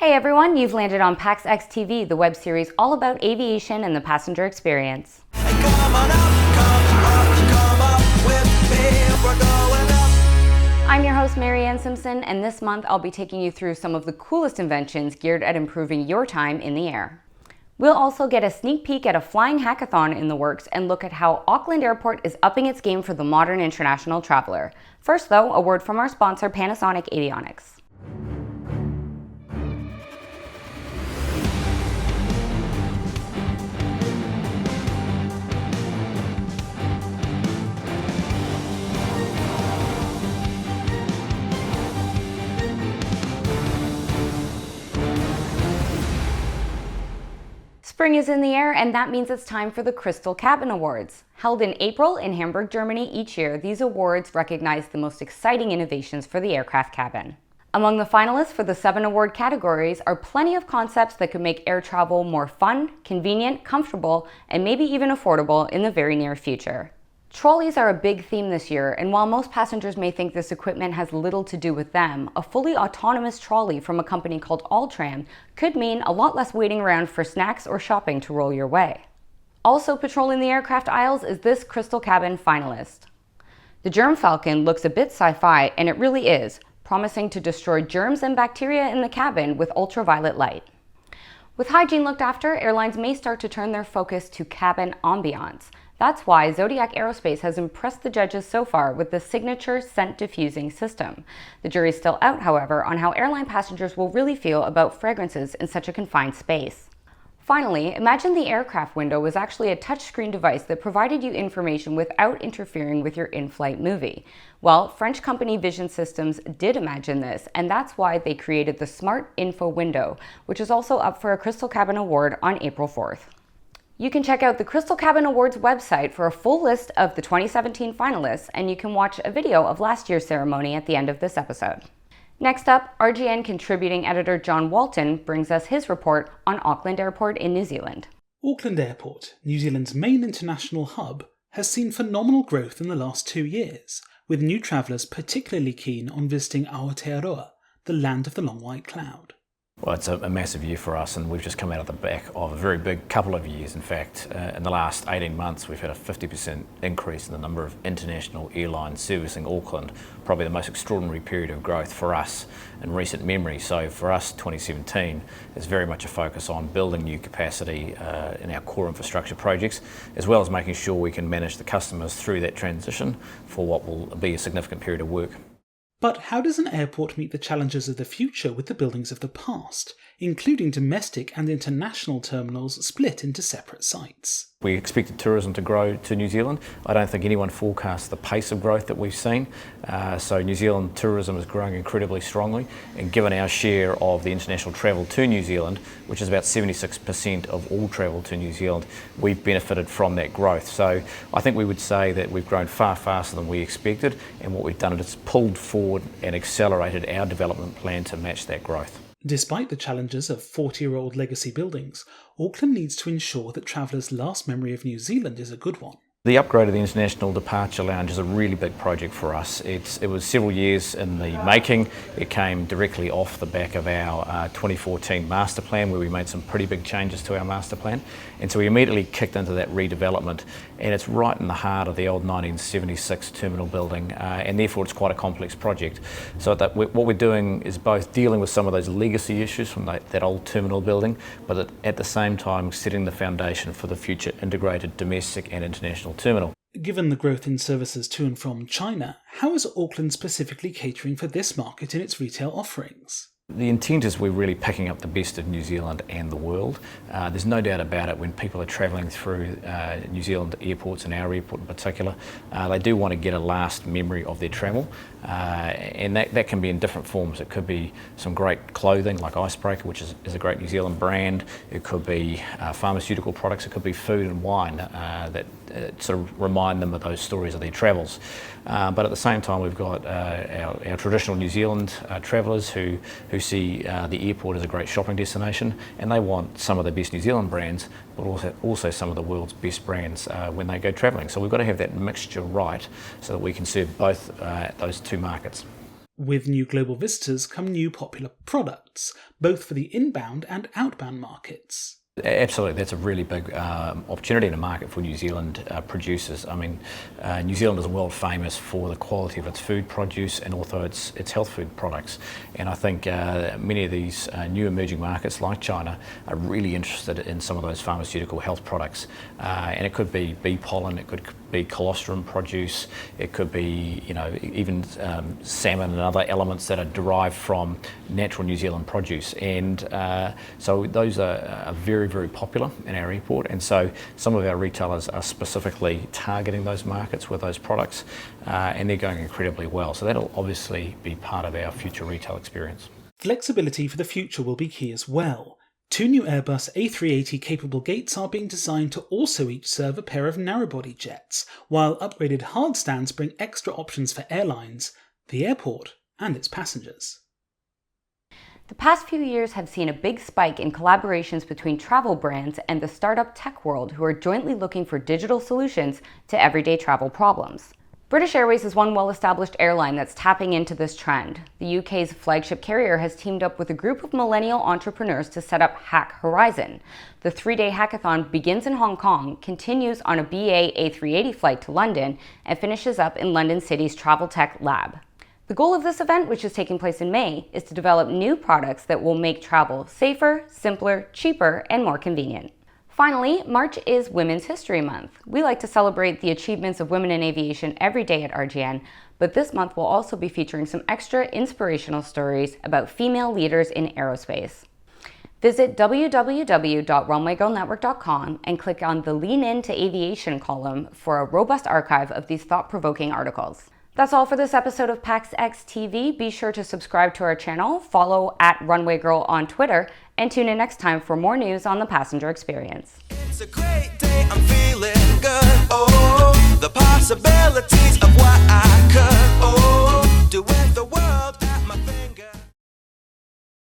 Hey everyone, you've landed on PAX X TV, the web series all about aviation and the passenger experience. I'm your host Maryann Simson, and this month I'll be taking you through some of the coolest inventions geared at improving your time in the air. We'll also get a sneak peek at a flying hackathon in the works and look at how Auckland Airport is upping its game for the modern international traveler. First though, a word from our sponsor Panasonic Avionics. Spring is in the air, and that means it's time for the Crystal Cabin Awards. Held in April in Hamburg, Germany each year, these awards recognize the most exciting innovations for the aircraft cabin. Among the finalists for the 7 award categories are plenty of concepts that could make air travel more fun, convenient, comfortable, and maybe even affordable in the very near future. Trolleys are a big theme this year, and while most passengers may think this equipment has little to do with them, a fully autonomous trolley from a company called Alltram could mean a lot less waiting around for snacks or shopping to roll your way. Also patrolling the aircraft aisles is this Crystal Cabin finalist. The Germ Falcon looks a bit sci-fi, and it really is, promising to destroy germs and bacteria in the cabin with ultraviolet light. With hygiene looked after, airlines may start to turn their focus to cabin ambience. That's why Zodiac Aerospace has impressed the judges so far with the signature scent diffusing system. The jury's still out, however, on how airline passengers will really feel about fragrances in such a confined space. Finally, imagine the aircraft window was actually a touchscreen device that provided you information without interfering with your in-flight movie. Well, French company Vision Systems did imagine this, and that's why they created the Smart Info Window, which is also up for a Crystal Cabin Award on April 4th. You can check out the Crystal Cabin Awards website for a full list of the 2017 finalists, and you can watch a video of last year's ceremony at the end of this episode. Next up, RGN contributing editor John Walton brings us his report on Auckland Airport in New Zealand. Auckland Airport, New Zealand's main international hub, has seen phenomenal growth in the last 2 years, with new travellers particularly keen on visiting Aotearoa, the land of the long white cloud. Well, it's a massive year for us, and we've just come out of the back of a very big couple of years. In fact, in the last 18 months, we've had a 50% increase in the number of international airlines servicing Auckland, probably the most extraordinary period of growth for us in recent memory. So for us, 2017 is very much a focus on building new capacity in our core infrastructure projects, as well as making sure we can manage the customers through that transition for what will be a significant period of work. But how does an airport meet the challenges of the future with the buildings of the past, including domestic and international terminals split into separate sites? We expected tourism to grow to New Zealand. I don't think anyone forecast the pace of growth that we've seen. So New Zealand tourism is growing incredibly strongly, and given our share of the international travel to New Zealand, which is about 76% of all travel to New Zealand, we've benefited from that growth. So I think we would say that we've grown far faster than we expected, and what we've done is pulled forward and accelerated our development plan to match that growth. Despite the challenges of 40-year-old legacy buildings, Auckland needs to ensure that travellers' last memory of New Zealand is a good one. The upgrade of the International Departure Lounge is a really big project for us. It was several years in the making. It came directly off the back of our 2014 master plan, where we made some pretty big changes to our master plan. And so we immediately kicked into that redevelopment, and it's right in the heart of the old 1976 terminal building, and therefore it's quite a complex project. So what we're doing is both dealing with some of those legacy issues from that old terminal building, but at the same time setting the foundation for the future integrated domestic and international terminal. Given the growth in services to and from China, how is Auckland specifically catering for this market in its retail offerings? The intent is we're really picking up the best of New Zealand and the world. There's no doubt about it, when people are travelling through New Zealand airports, and our airport in particular, they do want to get a last memory of their travel, and that can be in different forms. It could be some great clothing like Icebreaker, which is a great New Zealand brand. It could be pharmaceutical products. It could be food and wine that sort of remind them of those stories of their travels. But at the same time, we've got our traditional New Zealand travellers who see the airport as a great shopping destination, and they want some of the best New Zealand brands, but also some of the world's best brands when they go travelling. So we've got to have that mixture right so that we can serve both those two markets. With new global visitors come new popular products, both for the inbound and outbound markets. Absolutely, that's a really big opportunity in the market for New Zealand producers. I mean, New Zealand is world famous for the quality of its food produce and also its health food products. And I think many of these new emerging markets like China are really interested in some of those pharmaceutical health products. And it could be bee pollen, it could be colostrum produce, it could be, you know, even salmon and other elements that are derived from natural New Zealand produce. And so those are very popular in our airport, and so some of our retailers are specifically targeting those markets with those products, and they're going incredibly well. So that'll obviously be part of our future retail experience. Flexibility for the future will be key as well. 2 new Airbus A380 capable gates are being designed to also each serve a pair of narrow-body jets, while upgraded hard stands bring extra options for airlines, the airport, and its passengers. The past few years have seen a big spike in collaborations between travel brands and the startup tech world who are jointly looking for digital solutions to everyday travel problems. British Airways is one well-established airline that's tapping into this trend. The UK's flagship carrier has teamed up with a group of millennial entrepreneurs to set up Hack Horizon. The 3-day hackathon begins in Hong Kong, continues on a BA A380 flight to London, and finishes up in London City's Travel Tech Lab. The goal of this event, which is taking place in May, is to develop new products that will make travel safer, simpler, cheaper, and more convenient. Finally, March is Women's History Month. We like to celebrate the achievements of women in aviation every day at RGN, but this month will also be featuring some extra inspirational stories about female leaders in aerospace. Visit www.runwaygirlnetwork.com and click on the Lean Into Aviation column for a robust archive of these thought-provoking articles. That's all for this episode of PAX X TV. Be sure to subscribe to our channel, follow @RunwayGirl on Twitter, and tune in next time for more news on the passenger experience. It's a great day, I'm feeling good. Oh.